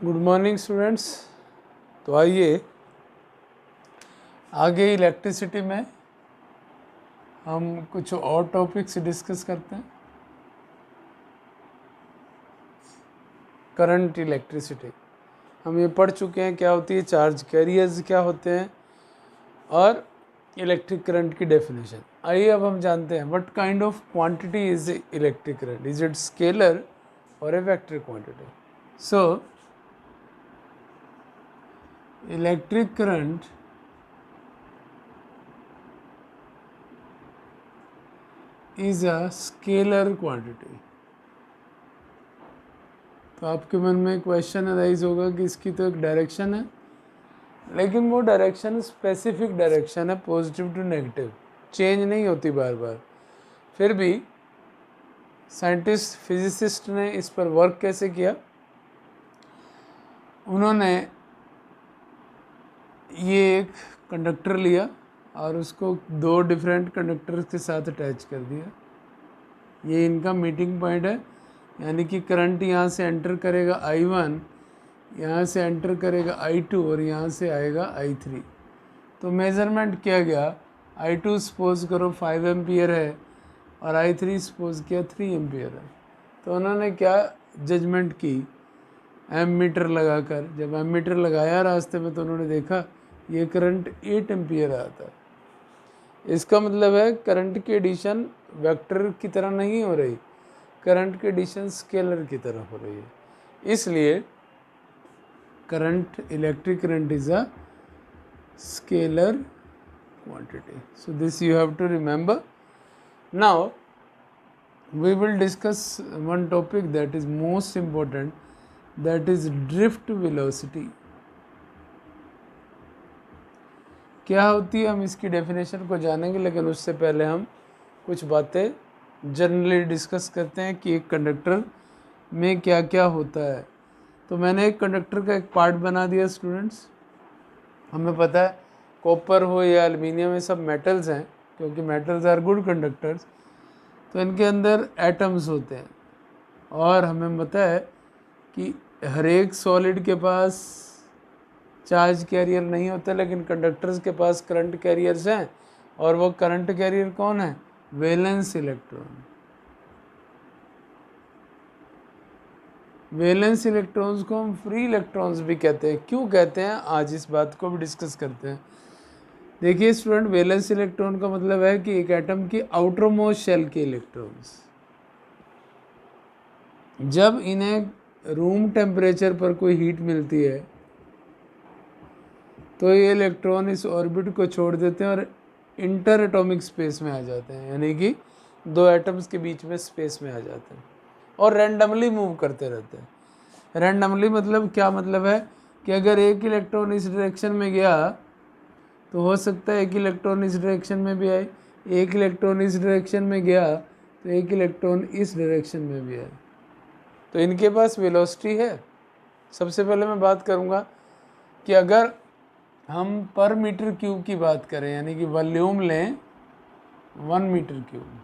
Good morning students. तो आइए आगे इलेक्ट्रिसिटी में हम कुछ और टॉपिक्स डिस्कस करते हैं। करंट इलेक्ट्रिसिटी हम ये पढ़ चुके हैं, क्या होती है, चार्ज कैरियर्स क्या होते हैं और इलेक्ट्रिक करंट की डेफिनेशन। आइए अब हम जानते हैं what kind of quantity is electric current, is it scalar or a vector quantity. So electric current is a scalar quantity। तो आपके मन में क्वेश्चन अराइज होगा कि इसकी तो एक डायरेक्शन है, लेकिन वो डायरेक्शन स्पेसिफिक डायरेक्शन है, पॉजिटिव टू नेगेटिव, चेंज नहीं होती बार बार। फिर भी साइंटिस्ट फिजिसिस्ट ने इस पर वर्क कैसे किया, उन्होंने ये एक कंडक्टर लिया और उसको दो डिफरेंट कंडक्टर्स के साथ अटैच कर दिया। ये इनका मीटिंग पॉइंट है, यानी कि करंट यहाँ से एंटर करेगा I1, यहाँ से एंटर करेगा I2 और यहाँ से आएगा I3। तो मेज़रमेंट किया गया, I2 सपोज करो 5 एम्पियर है और I3 सपोज किया 3 एम्पियर है। तो उन्होंने क्या जजमेंट की, एमीटर लगाकर, जब एमीटर लगाया रास्ते में तो उन्होंने देखा ये करंट 8 एम्पियर आता है। इसका मतलब है करंट की एडिशन वेक्टर की तरह नहीं हो रही, करंट की एडिशन स्केलर की तरह हो रही है। इसलिए current, electric current is a scalar quantity. So this you have to remember. Now we will discuss one topic that is most important, that is drift velocity। क्या होती है, हम इसकी डेफिनेशन को जानेंगे, लेकिन उससे पहले हम कुछ बातें जनरली डिस्कस करते हैं कि एक कंडक्टर में क्या क्या होता है। तो मैंने एक कंडक्टर का एक पार्ट बना दिया स्टूडेंट्स। हमें पता है कॉपर हो या एल्युमिनियम, ये सब मेटल्स हैं, क्योंकि मेटल्स आर गुड कंडक्टर्स। तो इनके अंदर एटम्स होते हैं और हमें पता है कि हर एक सॉलिड के पास चार्ज कैरियर नहीं होता, लेकिन कंडक्टर्स के पास करंट कैरियर्स हैं। और वो करंट कैरियर कौन है, वैलेंस इलेक्ट्रॉन। वैलेंस इलेक्ट्रॉन्स को हम फ्री इलेक्ट्रॉन्स भी कहते हैं। क्यों कहते हैं, आज इस बात को भी डिस्कस करते हैं। देखिए स्टूडेंट, वैलेंस इलेक्ट्रॉन का मतलब है कि एक एटम की आउटर मोस्ट शेल के इलेक्ट्रॉन्स, जब इन्हें रूम टेम्परेचर पर कोई हीट मिलती है तो ये इलेक्ट्रॉन इस ऑर्बिट को छोड़ देते हैं और इंटर एटॉमिक स्पेस में आ जाते हैं, यानी कि दो एटम्स के बीच में स्पेस में आ जाते हैं और रैंडमली मूव करते रहते हैं। रैंडमली मतलब क्या, मतलब है कि अगर एक इलेक्ट्रॉन इस डायरेक्शन में गया तो हो सकता है एक इलेक्ट्रॉन इस डायरेक्शन में भी आए, एक इलेक्ट्रॉन इस डायरेक्शन में गया तो एक इलेक्ट्रॉन इस डायरेक्शन में भी आए। तो इनके पास वेलोसिटी है। सबसे पहले मैं बात करूंगा कि अगर हम पर मीटर क्यूब की बात करें, यानी कि वॉल्यूम लें 1 मीटर क्यूब,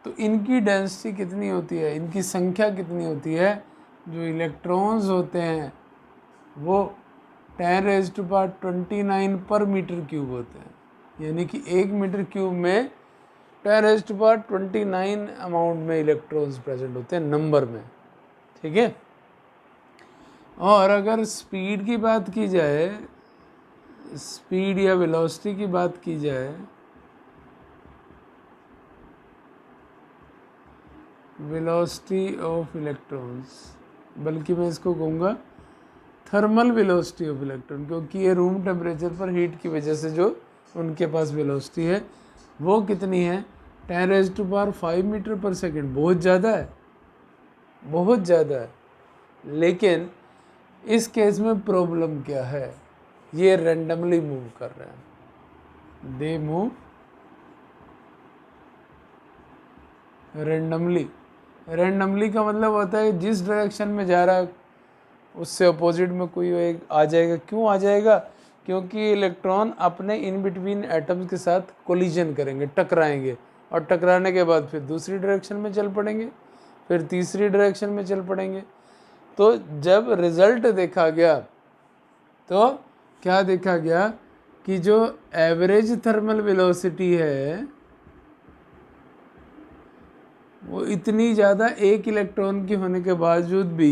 तो इनकी डेंसिटी कितनी होती है, इनकी संख्या कितनी होती है, जो इलेक्ट्रॉन्स होते हैं वो 10⁻29 पर मीटर क्यूब होते हैं। यानी कि 1 मीटर क्यूब में 10⁻29 अमाउंट में इलेक्ट्रॉन्स प्रेजेंट होते हैं नंबर में, ठीक है। और अगर स्पीड की बात की जाए, स्पीड या वेलोसिटी की बात की जाए, वेलोसिटी ऑफ इलेक्ट्रॉन्स, बल्कि मैं इसको कहूँगा थर्मल वेलोसिटी ऑफ इलेक्ट्रॉन, क्योंकि ये रूम टेम्परेचर पर हीट की वजह से जो उनके पास वेलोसिटी है वो कितनी है, 10⁵ मीटर पर सेकेंड। बहुत ज़्यादा है, बहुत ज़्यादा है। लेकिन इस केस में प्रॉब्लम क्या है, ये रैंडमली मूव कर रहे हैं, दे मूव रैंडमली। रैंडमली का मतलब होता है जिस डायरेक्शन में जा रहा है उससे अपोजिट में कोई एक आ जाएगा। क्यों आ जाएगा, क्योंकि इलेक्ट्रॉन अपने इन बिटवीन एटम्स के साथ कोलिजन करेंगे, टकराएंगे, और टकराने के बाद फिर दूसरी डायरेक्शन में चल पड़ेंगे, फिर तीसरी डायरेक्शन में चल पड़ेंगे। तो जब रिजल्ट देखा गया तो क्या देखा गया कि जो एवरेज थर्मल वेलोसिटी है वो इतनी ज़्यादा एक इलेक्ट्रॉन की होने के बावजूद भी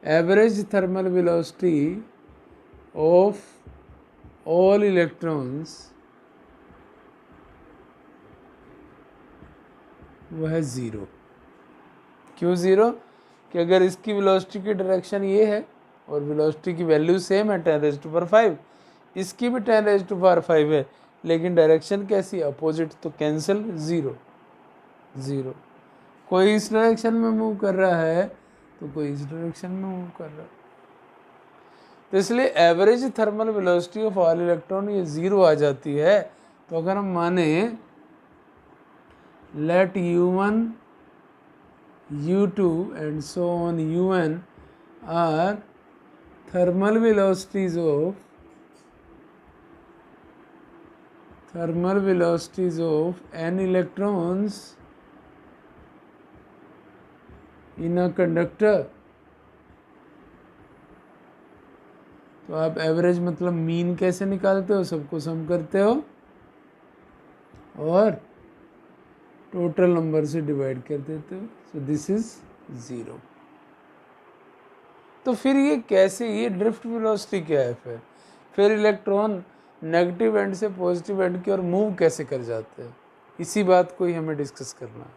average thermal velocity of all electrons वो है ज़ीरो। क्यों ज़ीरो? कि अगर इसकी वेलोसिटी की डायरेक्शन ये है और वेलोसिटी की वैल्यू सेम है 10⁵, इसकी भी 10⁵ है, लेकिन डायरेक्शन कैसी? अपोजिट, तो कैंसिल, ज़ीरो ज़ीरो। कोई इस डायरेक्शन में मूव कर रहा है तो कोई इस डायरेक्शन में मूव कर रहा है। तो इसलिए average thermal velocity of all electron ये ज़ीरो आ जाती है। तो अगर हम माने late u1 u2 and so on un are thermal velocities of n electrons in a conductor, तो आप एवरेज मतलब मीन कैसे निकालते हो? सबको सम करते हो और टोटल नंबर से डिवाइड कर देते हो। So this is zero. तो फिर ये कैसे, ये ड्रिफ्ट वेलोसिटी क्या है? फिर इलेक्ट्रॉन नेगेटिव एंड से पॉजिटिव एंड की ओर मूव कैसे कर जाते हैं? इसी बात को ही हमें डिस्कस करना है।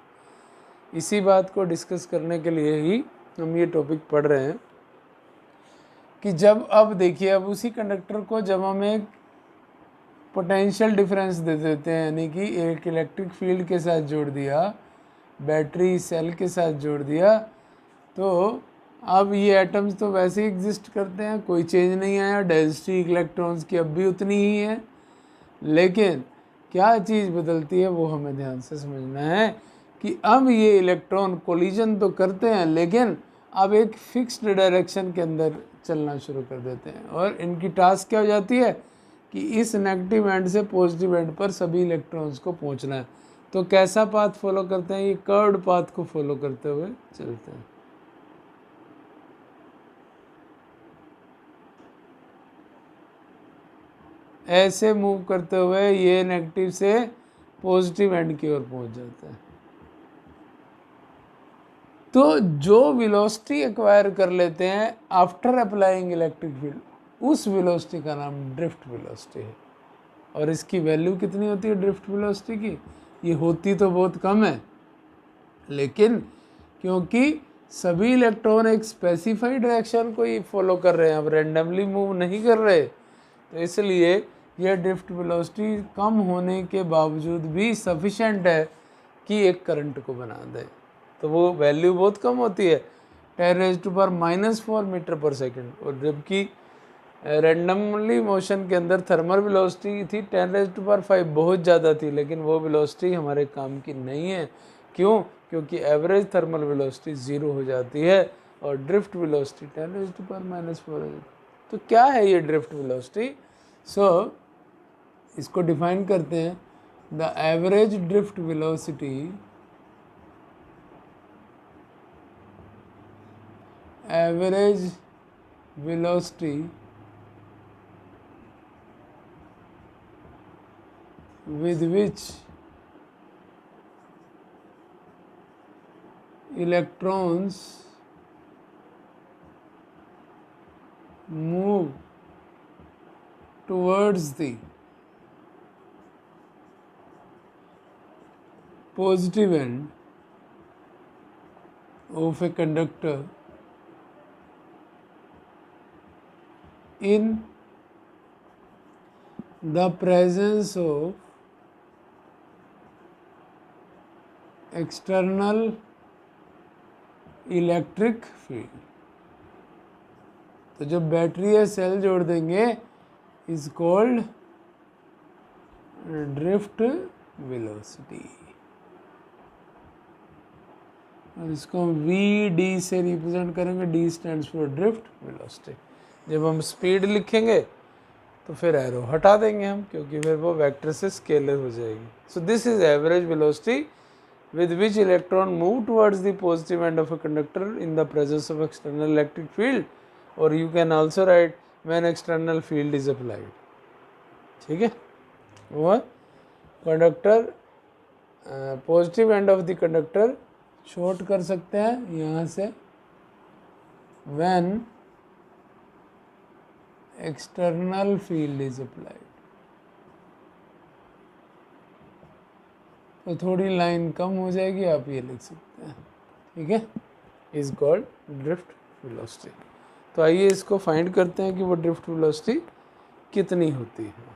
इसी बात को डिस्कस करने के लिए ही हम ये टॉपिक पढ़ रहे हैं कि जब, अब देखिए, अब उसी कंडक्टर को जब हम एक पोटेंशियल डिफरेंस दे देते हैं, यानी कि एक इलेक्ट्रिक फील्ड के साथ जोड़ दिया, बैटरी सेल के साथ जोड़ दिया, तो अब ये एटम्स तो वैसे ही एग्जिस्ट करते हैं, कोई चेंज नहीं आया, डेंसिटी इलेक्ट्रॉन्स की अब भी उतनी ही है, लेकिन क्या चीज़ बदलती है वो हमें ध्यान से समझना है कि अब ये इलेक्ट्रॉन कोलिजन तो करते हैं, लेकिन अब एक फिक्स्ड डायरेक्शन के अंदर चलना शुरू कर देते हैं, और इनकी टास्क क्या हो जाती है कि इस नेगेटिव एंड से पॉजिटिव एंड पर सभी इलेक्ट्रॉन्स को पहुंचना है। तो कैसा पाथ फॉलो करते हैं? ये कर्व्ड पाथ को फॉलो करते हुए चलते हैं। ऐसे मूव करते हुए ये नेगेटिव से पॉजिटिव एंड की ओर पहुंच जाता है। तो जो वेलोसिटी एक्वायर कर लेते हैं आफ्टर अप्लाइंग इलेक्ट्रिक फील्ड, उस वेलोसिटी का नाम ड्रिफ्ट वेलोसिटी है। और इसकी वैल्यू कितनी होती है ड्रिफ्ट वेलोसिटी की? ये होती तो बहुत कम है, लेकिन क्योंकि सभी इलेक्ट्रॉन एक स्पेसिफाइड डायरेक्शन को ही फॉलो कर रहे हैं, अब रैंडमली मूव नहीं कर रहे, तो इसलिए यह ड्रिफ्ट वेलोसिटी कम होने के बावजूद भी सफिशेंट है कि एक करंट को बना दे। तो वो वैल्यू बहुत कम होती है, 10⁻⁻⁴ मीटर पर सेकेंड, और जबकि रैंडमली मोशन के अंदर थर्मल वेलोसिटी थी 10⁵ बहुत ज़्यादा थी, लेकिन वो वेलोसिटी हमारे काम की नहीं है। क्यों? क्योंकि एवरेज थर्मल वेलोसिटी ज़ीरो हो जाती है और ड्रिफ्ट वेलोसिटी 10⁻⁴ है। तो क्या है ये ड्रिफ्ट वेलोसिटी? सो इसको डिफाइन करते हैं, the average drift velocity with which electrons move towards the positive end of a conductor in the presence of external electric field. तो जो बैटरी या सेल जोड़ देंगे इज कॉल्ड ड्रिफ्ट वेलोसिटी, और इसको हम VD से रिप्रेजेंट करेंगे। D stands for drift velocity. जब हम स्पीड लिखेंगे तो फिर एरो हटा देंगे हम, क्योंकि फिर वो वेक्टर से स्केलर हो जाएगी। So this is average velocity with which electron move towards the positive end of a conductor in the presence of external electric field, or you can also write when external field is applied. ठीक है, वह conductor positive end of the conductor short कर सकते हैं यहाँ से when external field is applied. तो थोड़ी लाइन कम हो जाएगी, आप ये लिख सकते हैं, ठीक है, इज कॉल्ड ड्रिफ्ट वेलोसिटी। तो आइए इसको फाइंड करते हैं कि वो ड्रिफ्ट वेलोसिटी कितनी होती है।